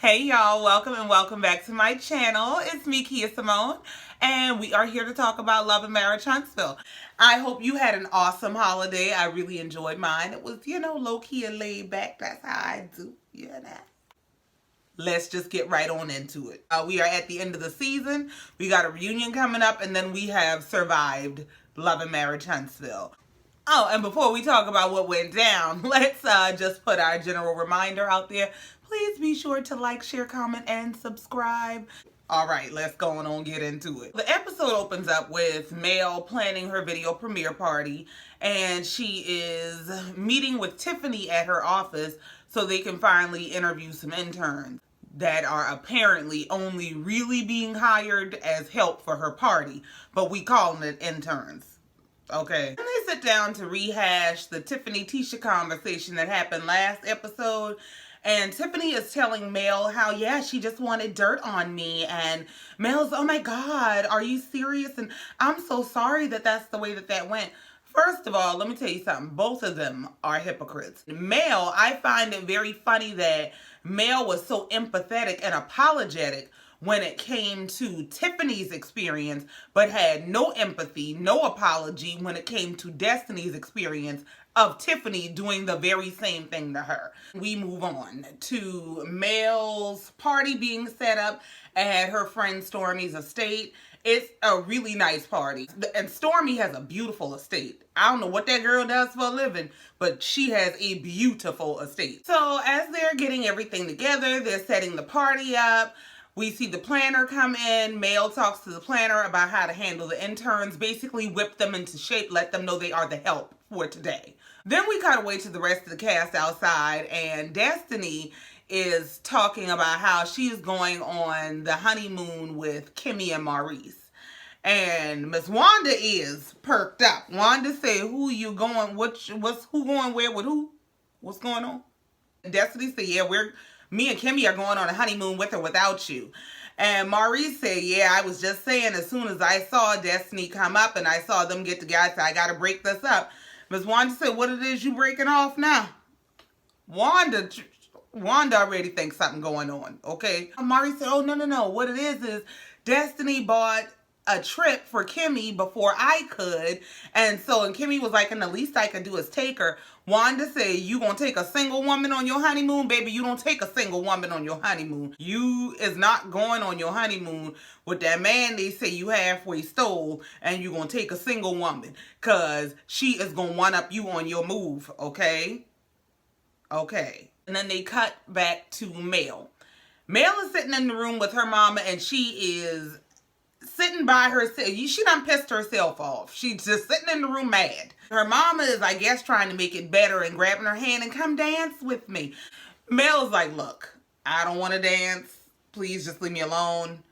Hey y'all, welcome and welcome back to my channel. It's me, Kia Simone, and we are here to talk about Love and Marriage Huntsville. I hope you had an awesome holiday. I really enjoyed mine. It was, low-key and laid back. That's how I do, Let's just get right on into it. We are at the end of the season. We got a reunion coming up, and then we have survived Love and Marriage Huntsville. Oh, and before we talk about what went down, let's just put our general reminder out there. Please be sure to like, share, comment, and subscribe. All right, let's go on and get into it. The episode opens up with Mel planning her video premiere party, and she is meeting with Tiffany at her office so they can finally interview some interns that are apparently only really being hired as help for her party, but we calling it interns. Okay. And they sit down to rehash the Tiffany-Tisha conversation that happened last episode. And Tiffany is telling Mel how, yeah, she just wanted dirt on me. And Mel's, oh my God, are you serious? And I'm so sorry that that's the way that went. First of all, let me tell you something. Both of them are hypocrites. Mel, I find it very funny that Mel was so empathetic and apologetic when it came to Tiffany's experience, but had no empathy, no apology when it came to Destiny's experience of Tiffany doing the very same thing to her. We move on to Mel's party being set up at her friend Stormy's estate. It's a really nice party. And Stormy has a beautiful estate. I don't know what that girl does for a living, but she has a beautiful estate. So as they're getting everything together, they're setting the party up. We see the planner come in. Mel talks to the planner about how to handle the interns, basically whip them into shape, let them know they are the help for today. Then we cut away to the rest of the cast outside, and Destiny is talking about how she's going on the honeymoon with Kimmy and Maurice. And Miss Wanda is perked up. Wanda say, who you going, who going where with who? What's going on? Destiny said, yeah, me and Kimmy are going on a honeymoon with or without you. And Maurice said, yeah, I was just saying, as soon as I saw Destiny come up and I saw them get together, I said, I got to break this up. Miss Wanda said, what it is you breaking off now? Wanda already thinks something going on, okay? Maurice said, oh, no. What it is Destiny bought a trip for Kimmy before I could. And Kimmy was like, and the least I could do is take her. Wanda said, you gonna take a single woman on your honeymoon? Baby, you don't take a single woman on your honeymoon. You is not going on your honeymoon with that man they say you halfway stole, and you gonna take a single woman, cause she is gonna one up you on your move, okay? Okay. And then they cut back to Mel. Mel is sitting in the room with her mama, and she is sitting by herself. She done pissed herself off. She's just sitting in the room mad. Her mama is, I guess, trying to make it better and grabbing her hand and come dance with me. Mel's like, look, I don't want to dance. Please just leave me alone.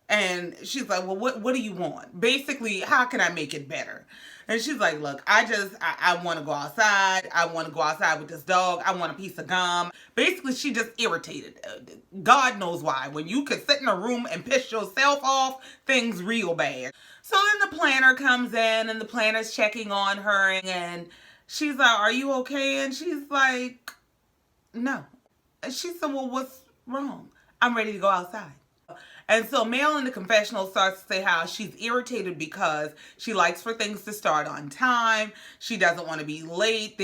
And she's like, well, what do you want? Basically, how can I make it better? And she's like, look, I want to go outside. I want to go outside with this dog. I want a piece of gum. Basically, she just irritated. God knows why. When you could sit in a room and piss yourself off, things real bad. So then the planner comes in, and the planner's checking on her, and she's like, are you okay? And she's like, no. And she said, well, what's wrong? I'm ready to go outside. And so Mel in the confessional starts to say how she's irritated because she likes for things to start on time. She doesn't want to be late.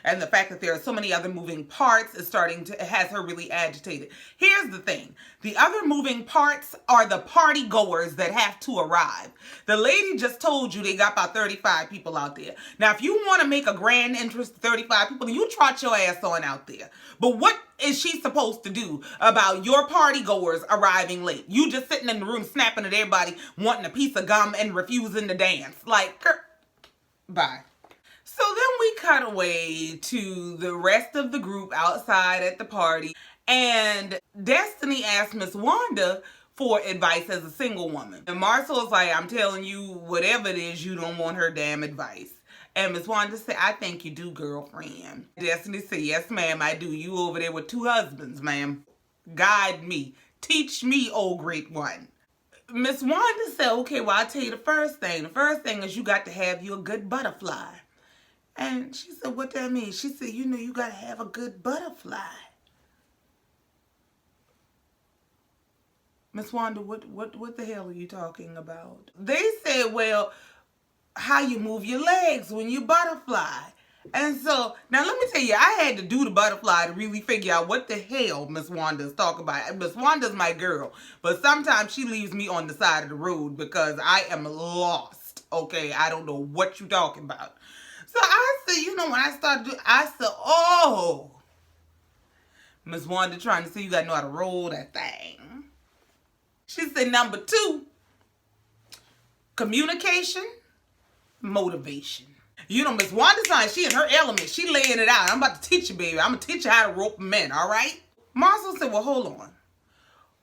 And the fact that there are so many other moving parts is has her really agitated. Here's the thing. The other moving parts are the party goers that have to arrive. The lady just told you they got about 35 people out there. Now, if you want to make a grand entrance to 35 people, then you trot your ass on out there. But what is she supposed to do about your party goers arriving late? You just sitting in the room snapping at everybody, wanting a piece of gum and refusing to dance. Like, bye. So then we cut away to the rest of the group outside at the party. And Destiny asked Miss Wanda for advice as a single woman. And Marcel's like, I'm telling you, whatever it is, you don't want her damn advice. And Miss Wanda said, I think you do, girlfriend. Destiny said, yes, ma'am, I do. You over there with 2 husbands, ma'am. Guide me. Teach me, oh great one. Miss Wanda said, okay, well, I'll tell you the first thing. The first thing is you got to have you a good butterfly. And she said, what that mean? She said, you got to have a good butterfly. Miss Wanda, what the hell are you talking about? They said, well, how you move your legs when you butterfly. And so, now let me tell you, I had to do the butterfly to really figure out what the hell Miss Wanda's talking about. Miss Wanda's my girl, but sometimes she leaves me on the side of the road because I am lost, okay? I don't know what you're talking about. So I said, when I started doing, I said, oh, Miss Wanda trying to say you got to know how to roll that thing. She said, number 2, communication, motivation. Miss Wanda's fine. She in her element. She laying it out. I'm about to teach you, baby. I'm going to teach you how to rope men, all right? Marcel said, well, hold on.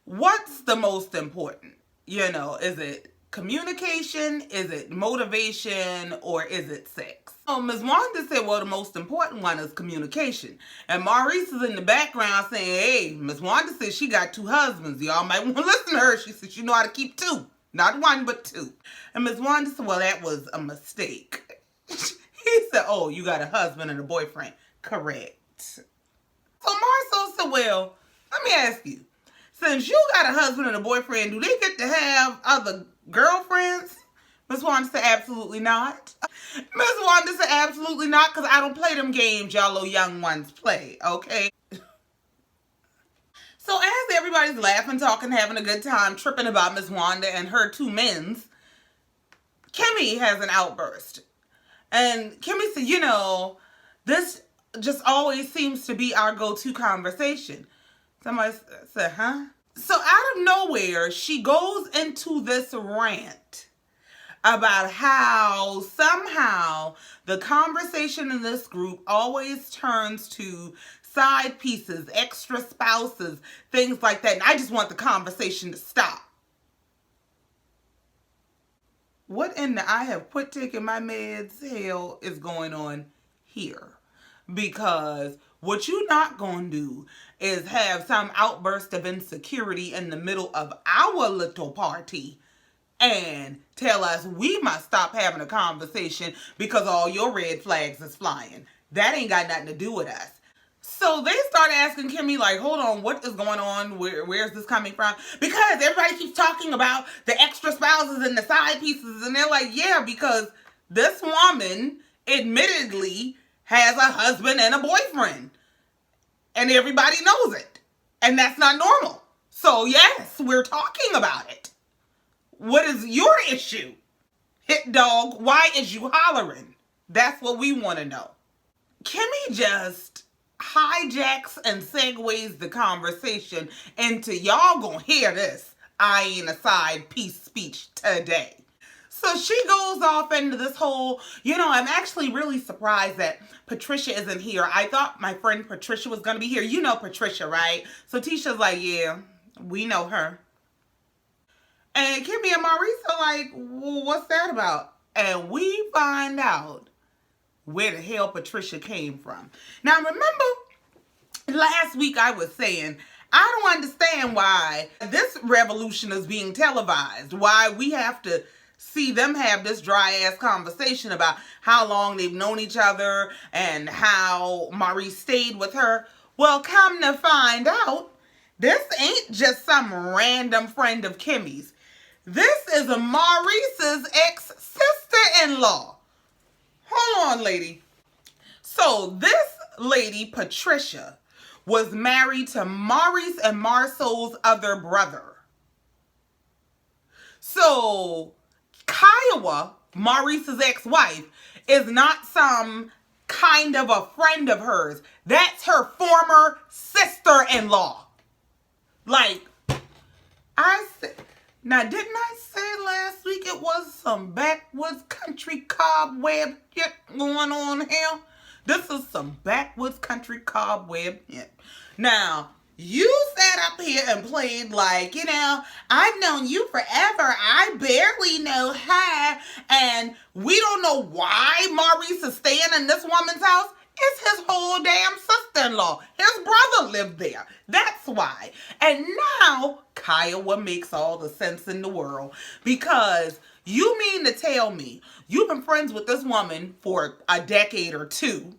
What's the most important? Is it communication? Is it motivation? Or is it sex? So Miss Wanda said, well, the most important one is communication. And Maurice is in the background saying, hey, Miss Wanda said she got 2 husbands. Y'all might want to listen to her. She said she know how to keep 2. Not 1, but 2. And Miss Wanda said, well, that was a mistake. He said, oh, you got a husband and a boyfriend. Correct. So Marcel said, well, let me ask you. Since you got a husband and a boyfriend, do they get to have other girlfriends? Miss Wanda said, absolutely not. Miss Wanda said, absolutely not, because I don't play them games y'all little young ones play, okay? So as everybody's laughing, talking, having a good time, tripping about Miss Wanda and her 2 men's, Kimmy has an outburst. And Kimmy said, this just always seems to be our go-to conversation. Somebody said, huh? So out of nowhere, she goes into this rant about how somehow the conversation in this group always turns to side pieces, extra spouses, things like that. And I just want the conversation to stop. What in the I have quit taking my meds hell is going on here? Because what you're not going to do is have some outburst of insecurity in the middle of our little party and tell us we must stop having a conversation because all your red flags is flying. That ain't got nothing to do with us. So they start asking Kimmy, like, hold on, what is going on? Where's this coming from? Because everybody keeps talking about the extra spouses and the side pieces. And they're like, yeah, because this woman admittedly has a husband and a boyfriend. And everybody knows it. And that's not normal. So yes, we're talking about it. What is your issue? Hit dog, why is you hollering? That's what we want to know. Kimmy just hijacks and segues the conversation into y'all gonna hear this I ain't a side piece speech today. So she goes off into this whole, I'm actually really surprised that Patricia isn't here. I thought my friend Patricia was gonna be here. You know Patricia, right? So Tisha's like, yeah, we know her. And Kimmy and Maurice are like, well, what's that about? And we find out where the hell Patricia came from. Now, remember, last week I was saying, I don't understand why this revolution is being televised. Why we have to see them have this dry-ass conversation about how long they've known each other and how Maurice stayed with her. Well, come to find out, this ain't just some random friend of Kimmy's. This is a Maurice's ex-sister-in-law. Hold on, lady. So this lady, Patricia, was married to Maurice and Marcel's other brother. So Kiowa, Maurice's ex-wife, is not some kind of a friend of hers. That's her former sister-in-law. Like, I said... Now, didn't I say last week it was some backwoods country cobweb shit going on here? This is some backwoods country cobweb shit. Now, you sat up here and played like, I've known you forever. I barely know her. And we don't know why Maurice is staying in this woman's house. It's his whole damn sister-in-law. His brother lived there. That's why. And now, Kiowa makes all the sense in the world. Because you mean to tell me you've been friends with this woman for a decade or 2.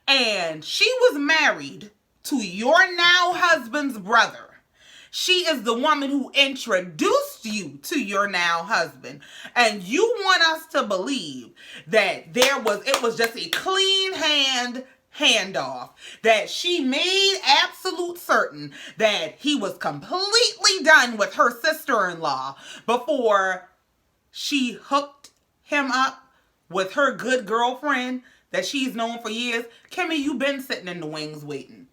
And she was married to your now husband's brother. She is the woman who introduced you to your now husband. And you want us to believe that it was just a clean handoff, that she made absolute certain that he was completely done with her sister-in-law before she hooked him up with her good girlfriend that she's known for years. Kimmy, you've been sitting in the wings waiting.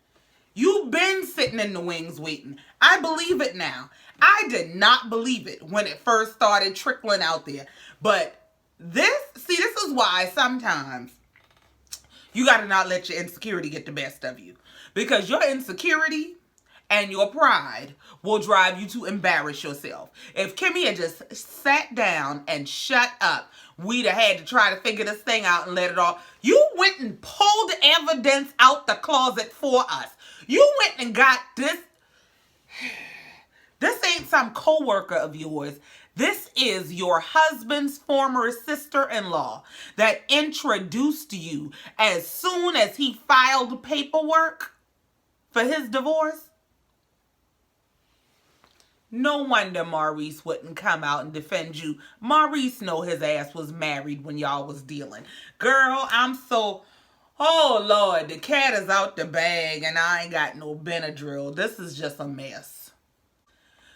You've been sitting in the wings waiting. I believe it now. I did not believe it when it first started trickling out there. But this is why sometimes you got to not let your insecurity get the best of you. Because your insecurity and your pride will drive you to embarrass yourself. If Kimmy had just sat down and shut up, we'd have had to try to figure this thing out and let it off. You went and pulled evidence out the closet for us. You went and got this. This ain't some co-worker of yours. This is your husband's former sister-in-law that introduced you as soon as he filed paperwork for his divorce. No wonder Maurice wouldn't come out and defend you. Maurice know his ass was married when y'all was dealing. Girl, oh Lord, the cat is out the bag and I ain't got no Benadryl. This is just a mess.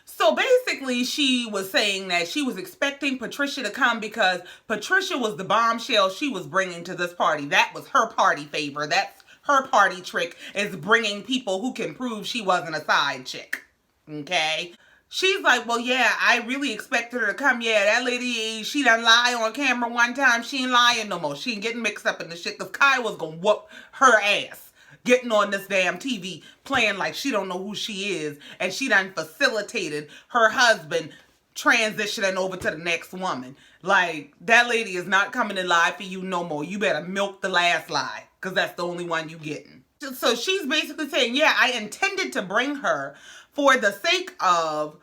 So basically, she was saying that she was expecting Patricia to come because Patricia was the bombshell she was bringing to this party. That was her party favor. That's her party trick, is bringing people who can prove she wasn't a side chick. Okay? She's like, well, yeah, I really expected her to come. Yeah, that lady, she done lie on camera one time. She ain't lying no more. She ain't getting mixed up in the shit because Kai was going to whoop her ass getting on this damn TV playing like she don't know who she is. And she done facilitated her husband transitioning over to the next woman. Like, that lady is not coming to lie for you no more. You better milk the last lie because that's the only one you getting. So she's basically saying, yeah, I intended to bring her for the sake of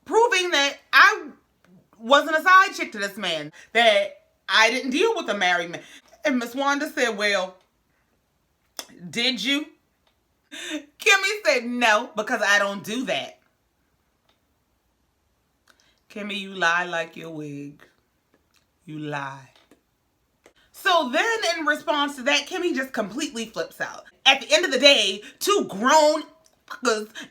proving that I wasn't a side chick to this man, that I didn't deal with a married man. And Miss Wanda said, well, did you? Kimmy said, no, because I don't do that. Kimmy, you lie like your wig. You lie. So then in response to that, Kimmy just completely flips out. At the end of the day, two grown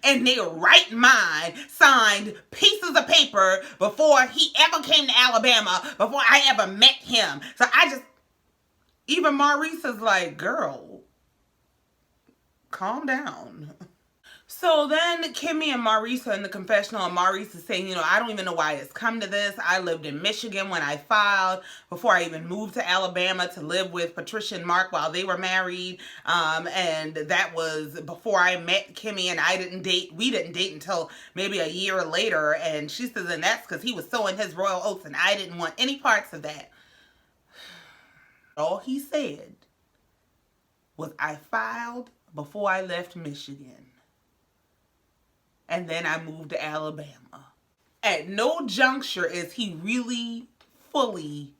in their right mind signed pieces of paper before he ever came to Alabama, before I ever met him. So even Maurice is like, girl, calm down. So then Kimmy and Maurice are in the confessional, and Maurice is saying, I don't even know why it's come to this. I lived in Michigan when I filed, before I even moved to Alabama to live with Patricia and Mark while they were married. And that was before I met Kimmy, and we didn't date until maybe a year later. And she says, and that's because he was sowing his royal oats, and I didn't want any parts of that. All he said was, I filed before I left Michigan. And then I moved to Alabama. At no juncture is he really fully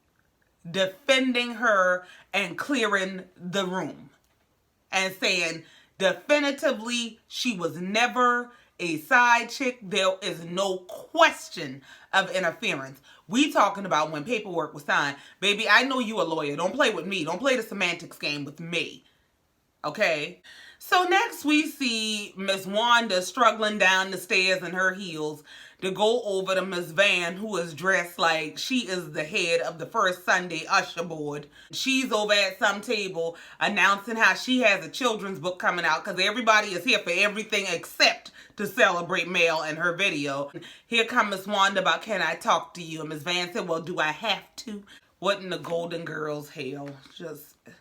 defending her and clearing the room and saying definitively she was never a side chick. There is no question of interference. We talking about when paperwork was signed. Baby, I know you a lawyer. Don't play with me. Don't play the semantics game with me. Okay? So next we see Miss Wanda struggling down the stairs in her heels to go over to Miss Van, who is dressed like she is the head of the First Sunday Usher Board. She's over at some table announcing how she has a children's book coming out because everybody is here for everything except to celebrate Mel in her video. Here comes Miss Wanda about, can I talk to you? And Miss Van said, well, do I have to? What in the Golden Girls hell?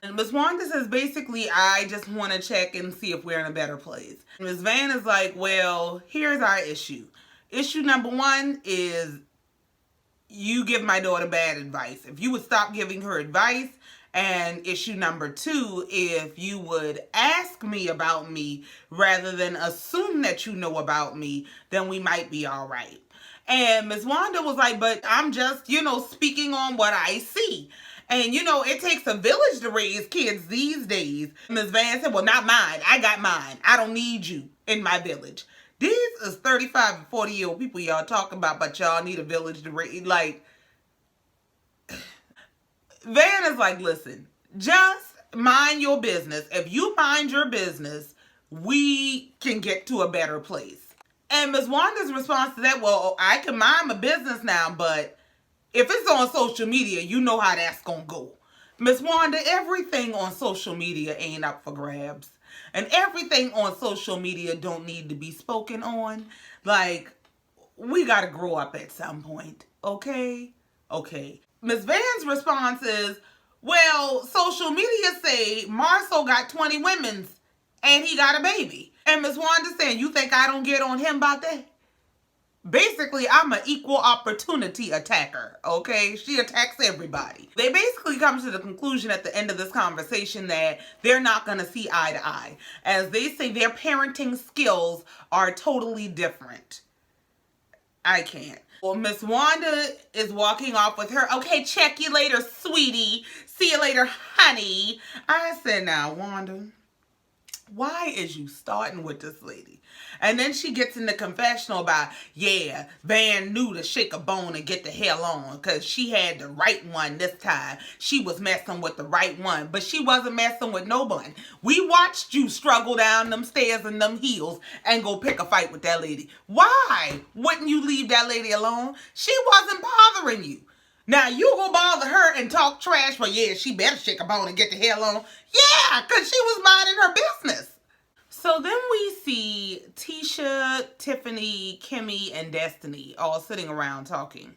And Miss Wanda says, basically, I just want to check and see if we're in a better place. Miss Van is like, well, here's our issue. Issue number one is you give my daughter bad advice. If you would stop giving her advice. And issue number two, if you would ask me about me rather than assume that you know about me, then we might be all right. And Miss Wanda was like, but I'm just, speaking on what I see. And, it takes a village to raise kids these days. Ms. Van said, well, not mine. I got mine. I don't need you in my village. These is 35 and 40-year-old people y'all talking about, but y'all need a village to raise. Like, Van is like, listen, just mind your business. If you mind your business, we can get to a better place. And Ms. Wanda's response to that, well, I can mind my business now, but if it's on social media, you know how that's going to go. Ms. Wanda, everything on social media ain't up for grabs. And everything on social media don't need to be spoken on. Like, we got to grow up at some point. Okay? Okay. Ms. Van's response is, well, social media say Marcel got 20 women's and he got a baby. And Ms. Wanda saying, you think I don't get on him about that? Basically, I'm an equal opportunity attacker, okay? She attacks everybody. They basically come to the conclusion at the end of this conversation that they're not going to see eye to eye. As they say, their parenting skills are totally different. I can't. Well, Miss Wanda is walking off with her, okay, check you later, sweetie. See you later, honey. I said, now, Wanda, why is you starting with this lady? And then she gets in the confessional about, yeah, Van knew to shake a bone and get the hell on because she had the right one this time. She was messing with the right one, but she wasn't messing with no one. We watched you struggle down them stairs and them heels and go pick a fight with that lady. Why wouldn't you leave that lady alone? She wasn't bothering you. Now, you go bother her and talk trash, but yeah, she better shake a bone and get the hell on. Yeah, because she was minding her business. So then we see Tisha, Tiffany, Kimmy, and Destiny all sitting around talking.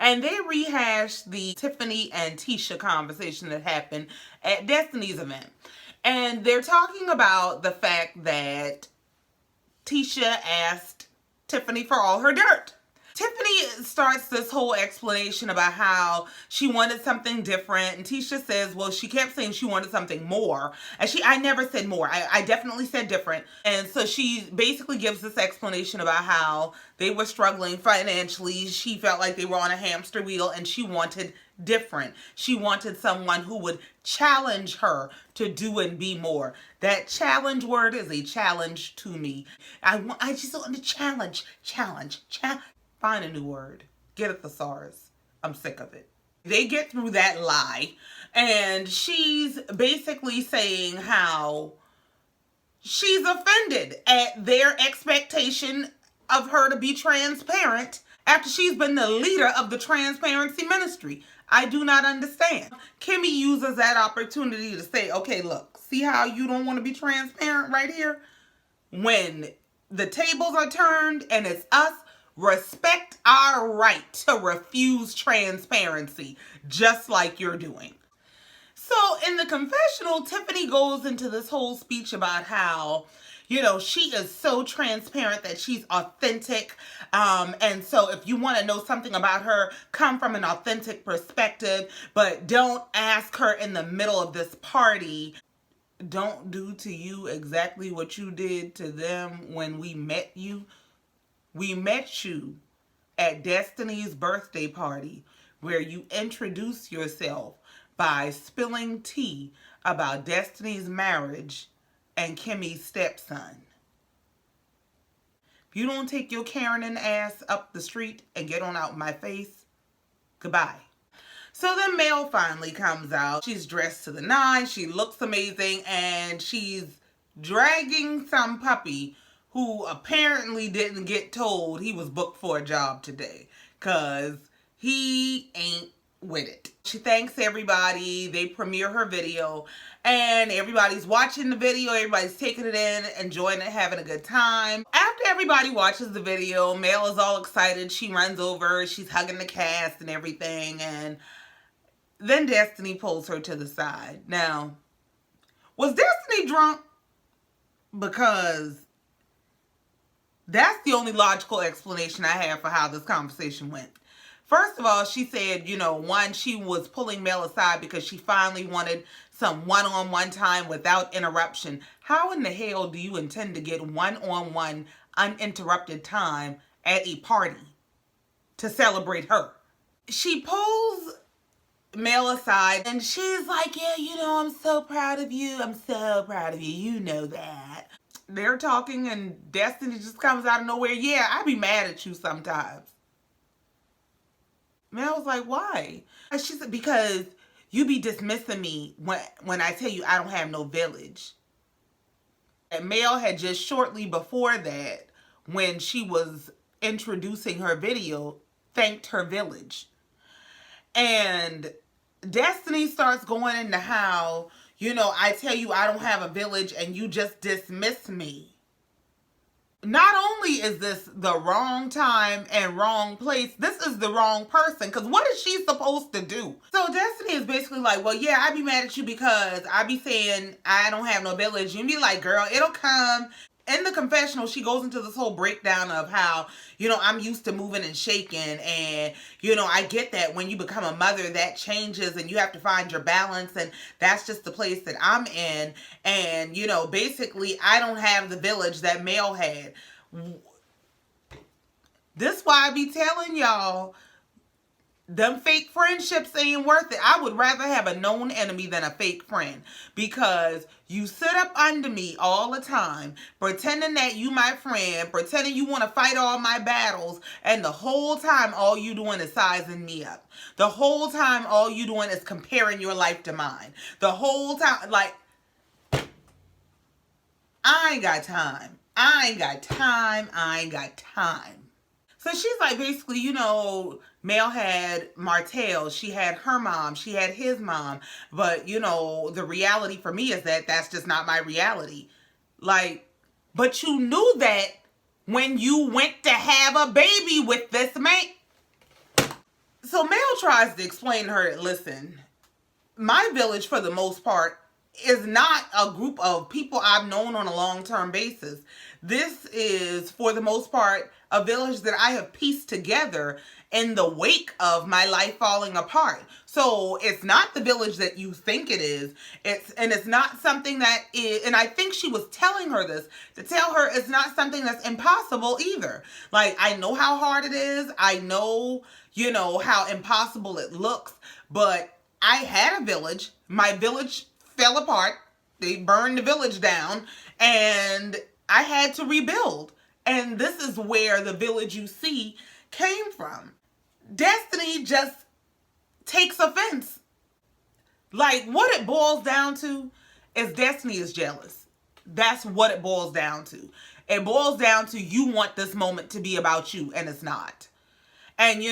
And they rehash the Tiffany and Tisha conversation that happened at Destiny's event. And they're talking about the fact that Tisha asked Tiffany for all her dirt. Tiffany starts this whole explanation about how she wanted something different. And Tisha says, well, she kept saying she wanted something more. And I never said more. I definitely said different. And so she basically gives this explanation about how they were struggling financially. She felt like they were on a hamster wheel and she wanted different. She wanted someone who would challenge her to do and be more. That challenge word is a challenge to me. I just want to challenge. Find a new word. Get a thesaurus. I'm sick of it. They get through that lie, and she's basically saying how she's offended at their expectation of her to be transparent after she's been the leader of the transparency ministry. I do not understand. Kimmy uses that opportunity to say, okay, look, see how you don't want to be transparent right here? When the tables are turned and it's us, respect our right to refuse transparency, just like you're doing. So in the confessional, Tiffany goes into this whole speech about how, she is so transparent that she's authentic. And so if you want to know something about her, come from an authentic perspective, but don't ask her in the middle of this party. Don't do to you exactly what you did to them when we met you. We met you at Destiny's birthday party where you introduced yourself by spilling tea about Destiny's marriage and Kimmy's stepson. If you don't take your Karen ass up the street and get on out my face, goodbye. So then Mel finally comes out. She's dressed to the nines. She looks amazing and she's dragging some puppy who apparently didn't get told he was booked for a job today because he ain't with it. She thanks everybody. They premiere her video and everybody's watching the video. Everybody's taking it in, enjoying it, having a good time. After everybody watches the video, Mel is all excited. She runs over. She's hugging the cast and everything. And then Destiny pulls her to the side. Now, was Destiny drunk? Because that's the only logical explanation I have for how this conversation went. First of all, she said, one, she was pulling Mel aside because she finally wanted some one-on-one time without interruption. How in the hell do you intend to get one-on-one uninterrupted time at a party to celebrate her? She pulls Mel aside and she's like, yeah, I'm so proud of you. I'm so proud of you. You know that. they're talking and Destiny just comes out of nowhere. Yeah, I be mad at you sometimes. Mel was like, why? And she said, because you be dismissing me when I tell you I don't have no village. And Mel had just shortly before that, when she was introducing her video, thanked her village. And Destiny starts going into how, I tell you I don't have a village and you just dismiss me. Not only is this the wrong time and wrong place, this is the wrong person. Because what is she supposed to do? So Destiny is basically like, well, yeah, I be mad at you because I be saying I don't have no village. You be like, girl, it'll come. In the confessional, she goes into this whole breakdown of how, I'm used to moving and shaking. And, I get that when you become a mother, that changes and you have to find your balance. And that's just the place that I'm in. And, basically, I don't have the village that Mel had. This why I be telling y'all, them fake friendships ain't worth it. I would rather have a known enemy than a fake friend, because you sit up under me all the time, pretending that you my friend, pretending you want to fight all my battles, and the whole time all you doing is sizing me up. The whole time all you doing is comparing your life to mine. The whole time, like, I ain't got time. I ain't got time. I ain't got time. So she's like, basically, Mel had Martell, she had her mom, she had his mom, but, the reality for me is that that's just not my reality. Like, but you knew that when you went to have a baby with this man. So Mel tries to explain to her, listen, my village for the most part is not a group of people I've known on a long-term basis. This is, for the most part, a village that I have pieced together in the wake of my life falling apart. So it's not the village that you think it is. It's not something that is, and I think she was telling her this to tell her it's not something that's impossible either. Like, I know how hard it is. I know, how impossible it looks, but I had a village. My village fell apart. They burned the village down and I had to rebuild. And this is where the village you see came from. Destiny just takes offense. Like, what it boils down to is Destiny is jealous. That's what it boils down to. It boils down to you want this moment to be about you, and it's not. And,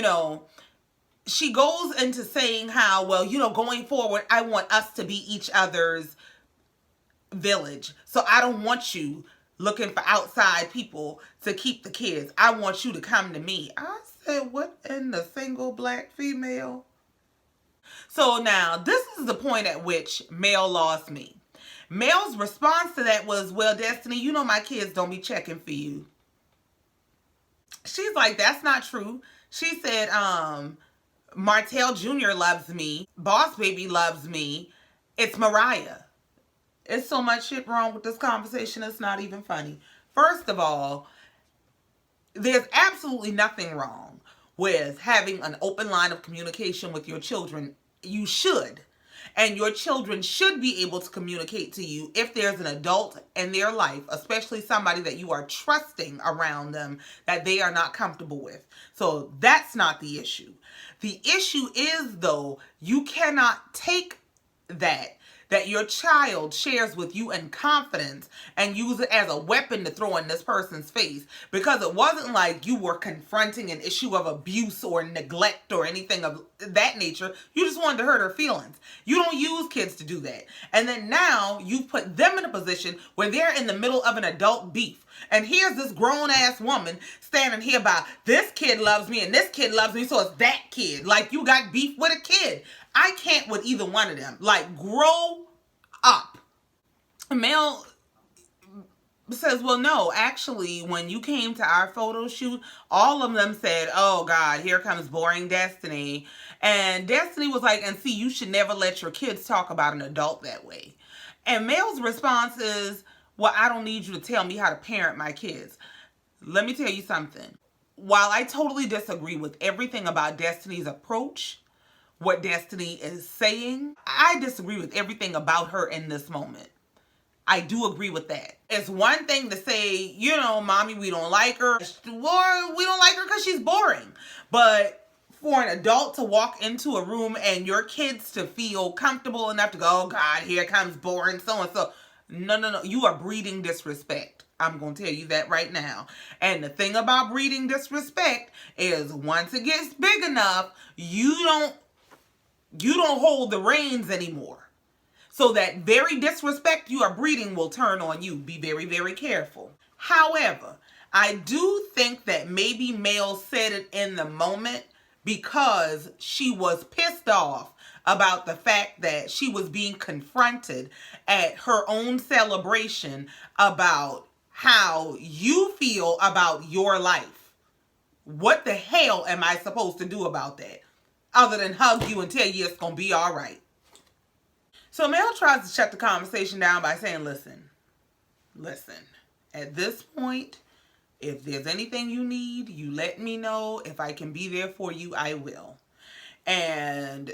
she goes into saying how, well, going forward, I want us to be each other's village. So I don't want you looking for outside people to keep the kids. I want you to come to me. I said, what in the single black female? So now, this is the point at which Mel lost me. Mel's response to that was, well, Destiny, my kids don't be checking for you. She's like, that's not true. She said, Martell Jr. loves me. Boss Baby loves me. It's Mariah. It's so much shit wrong with this conversation, it's not even funny. First of all, there's absolutely nothing wrong with having an open line of communication with your children. You should. And your children should be able to communicate to you if there's an adult in their life, especially somebody that you are trusting around them that they are not comfortable with. So that's not the issue. The issue is, though, you cannot take that your child shares with you in confidence and use it as a weapon to throw in this person's face, because it wasn't like you were confronting an issue of abuse or neglect or anything of that nature. You just wanted to hurt her feelings. You don't use kids to do that. And then now you've put them in a position where they're in the middle of an adult beef. And here's this grown-ass woman standing here about, this kid loves me and this kid loves me, so it's that kid. Like, you got beef with a kid. I can't with either one of them. Like, grow up. Mel says, well, no, actually, when you came to our photo shoot, all of them said, oh, God, here comes boring Destiny. And Destiny was like, and see, you should never let your kids talk about an adult that way. And Mel's response is, well, I don't need you to tell me how to parent my kids. Let me tell you something. While I totally disagree with everything about Destiny's approach, what Destiny is saying, I disagree with everything about her in this moment. I do agree with that. It's one thing to say, you know, mommy, we don't like her, or we don't like her because she's boring. But for an adult to walk into a room and your kids to feel comfortable enough to go, oh God, here comes boring so-and-so. No. You are breeding disrespect. I'm going to tell you that right now. And the thing about breeding disrespect is once it gets big enough, you don't hold the reins anymore. So that very disrespect you are breeding will turn on you. Be very, very careful. However, I do think that maybe Mel said it in the moment because she was pissed off about the fact that she was being confronted at her own celebration about how you feel about your life. What the hell am I supposed to do about that? Other than hug you and tell you it's going to be all right. So Mel tries to shut the conversation down by saying, listen, at this point, if there's anything you need, you let me know. If I can be there for you, I will. And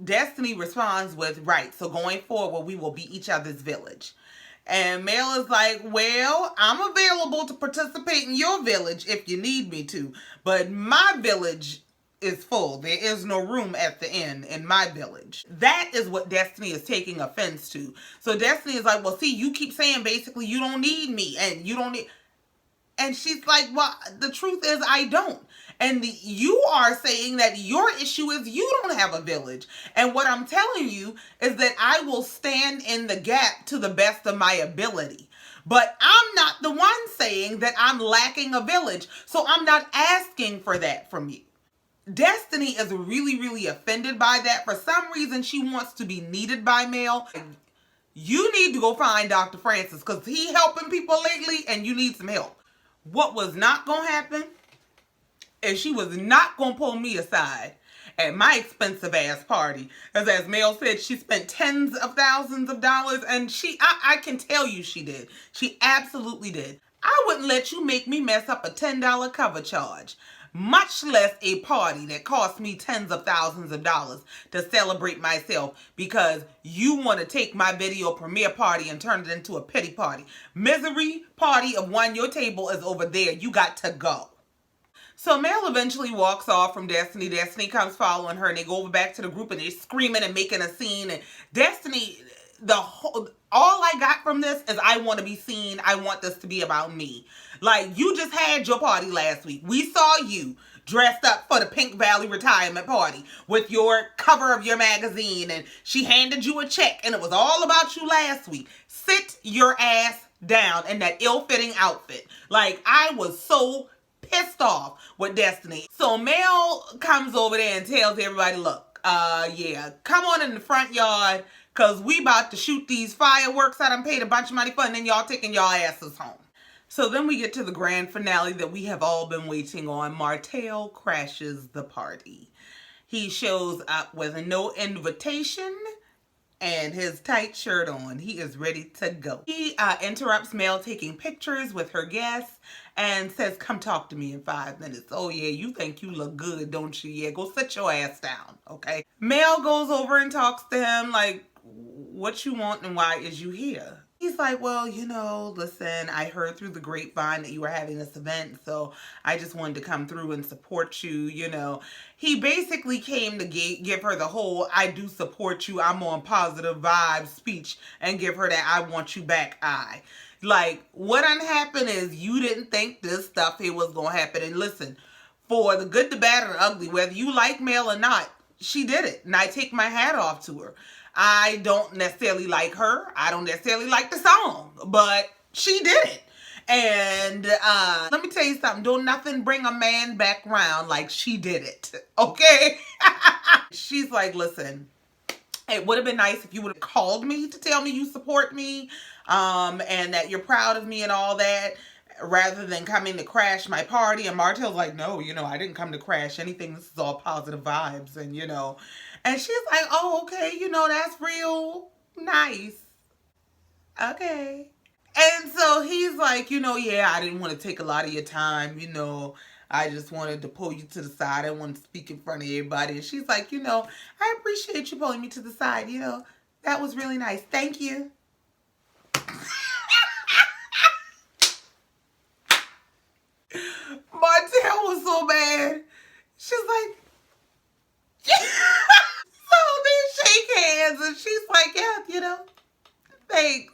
Destiny responds with, right, so going forward, we will be each other's village. And Mel is like, well, I'm available to participate in your village if you need me to. But my village is full. There is no room at the inn in my village. That is what Destiny is taking offense to. So Destiny is like, well, see, you keep saying basically you don't need me and you don't need... And she's like, well, the truth is I don't. And you are saying that your issue is you don't have a village. And what I'm telling you is that I will stand in the gap to the best of my ability. But I'm not the one saying that I'm lacking a village. So I'm not asking for that from you. Destiny is really, really offended by that. For some reason, she wants to be needed by Mel. You need to go find Dr. Francis because he helping people lately and you need some help. What was not going to happen is she was not going to pull me aside at my expensive ass party. As Mel said, she spent tens of thousands of dollars and I can tell you she did. She absolutely did. I wouldn't let you make me mess up a $10 cover charge. Much less a party that cost me tens of thousands of dollars to celebrate myself because you want to take my video premiere party and turn it into a pity party. Misery party of one, your table is over there. You got to go. So Mel eventually walks off from Destiny. Destiny comes following her and they go over back to the group and they're screaming and making a scene. And Destiny, all I got from this is I want to be seen. I want this to be about me. Like, you just had your party last week. We saw you dressed up for the Pink Valley retirement party with your cover of your magazine and she handed you a check and it was all about you last week. Sit your ass down in that ill-fitting outfit. Like, I was so pissed off with Destiny. So Mel comes over there and tells everybody, look, yeah, come on in the front yard because we about to shoot these fireworks I done paid a bunch of money for and then y'all taking y'all asses home. So then we get to the grand finale that we have all been waiting on. Martell crashes the party. He shows up with no invitation and his tight shirt on. He is ready to go. He interrupts Mel taking pictures with her guests and says, come talk to me in 5 minutes. Oh yeah, you think you look good, don't you? Yeah, go sit your ass down, okay? Mel goes over and talks to him like, what you want and why is you here? He's like, well, you know, listen, I heard through the grapevine that you were having this event, so I just wanted to come through and support you, you know. He basically came to give her the whole, I do support you, I'm on positive vibes speech and give her that I want you back eye. Like, what done happened is you didn't think this stuff here was going to happen. And listen, for the good, the bad, and the ugly, whether you like Mel or not, she did it. And I take my hat off to her. I don't necessarily like her. I don't necessarily like the song, but she did it. And let me tell you something. Don't nothing bring a man back round like she did it. Okay? She's like, listen, it would have been nice if you would have called me to tell me you support me and that you're proud of me and all that, rather than coming to crash my party. And Martell's like, no, you know, I didn't come to crash anything. This is all positive vibes. And, you know, and she's like, oh, okay, you know, that's real nice. Okay. And so he's like, you know, yeah, I didn't want to take a lot of your time. You know, I just wanted to pull you to the side. I wanted to speak in front of everybody. And she's like, you know, I appreciate you pulling me to the side. You know, that was really nice. Thank you. was so mad. She's like, yeah. So they shake hands and she's like, yeah, thanks.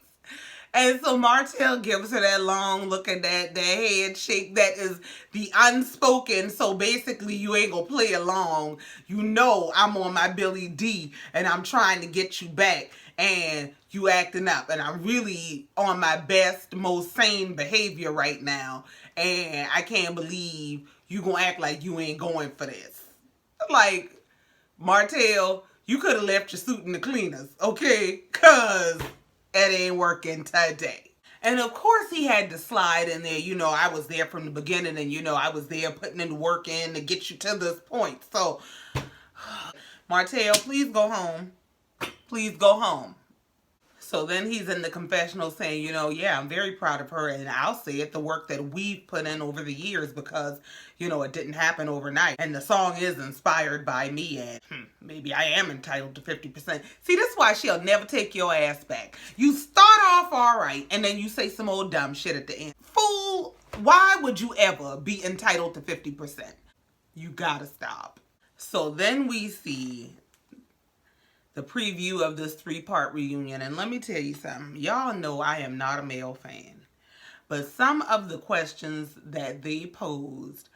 And so Martell gives her that long look at that head shake that is the unspoken. So basically you ain't gonna play along. I'm on my Billy D and I'm trying to get you back and you acting up. And I'm really on my best, most sane behavior right now. And I can't believe you gonna act like you ain't going for this. Like, Martell, you could have left your suit in the cleaners, okay? Cause it ain't working today. And of course he had to slide in there. I was there from the beginning and I was there putting in the work in to get you to this point. So, Martell, please go home. Please go home. So then he's in the confessional saying, yeah, I'm very proud of her. And I'll say it, the work that we've put in over the years because, it didn't happen overnight. And the song is inspired by me. And maybe I am entitled to 50%. See, this is why she'll never take your ass back. You start off all right and then you say some old dumb shit at the end. Fool, why would you ever be entitled to 50%? You gotta stop. So then we see the preview of this 3-part reunion. And let me tell you something. Y'all know I am not a male fan. But some of the questions that they posed,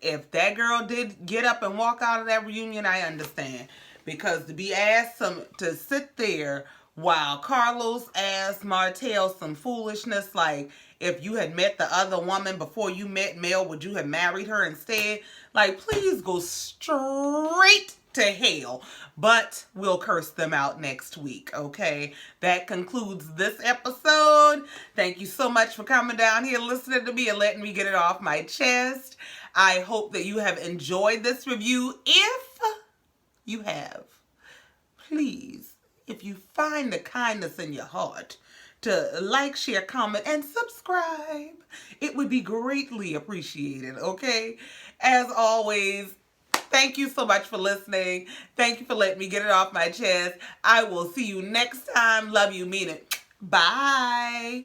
if that girl did get up and walk out of that reunion, I understand. Because to be asked to sit there while Carlos asked Martell some foolishness like, if you had met the other woman before you met Mel, would you have married her instead? Like, please go straight to hell. But we'll curse them out next week, okay? That concludes this episode. Thank you so much for coming down here, listening to me, and letting me get it off my chest. I hope that you have enjoyed this review. If you have, please, if you find the kindness in your heart to like, share, comment, and subscribe, it would be greatly appreciated, okay? As always, thank you so much for listening. Thank you for letting me get it off my chest. I will see you next time. Love you, mean it. Bye.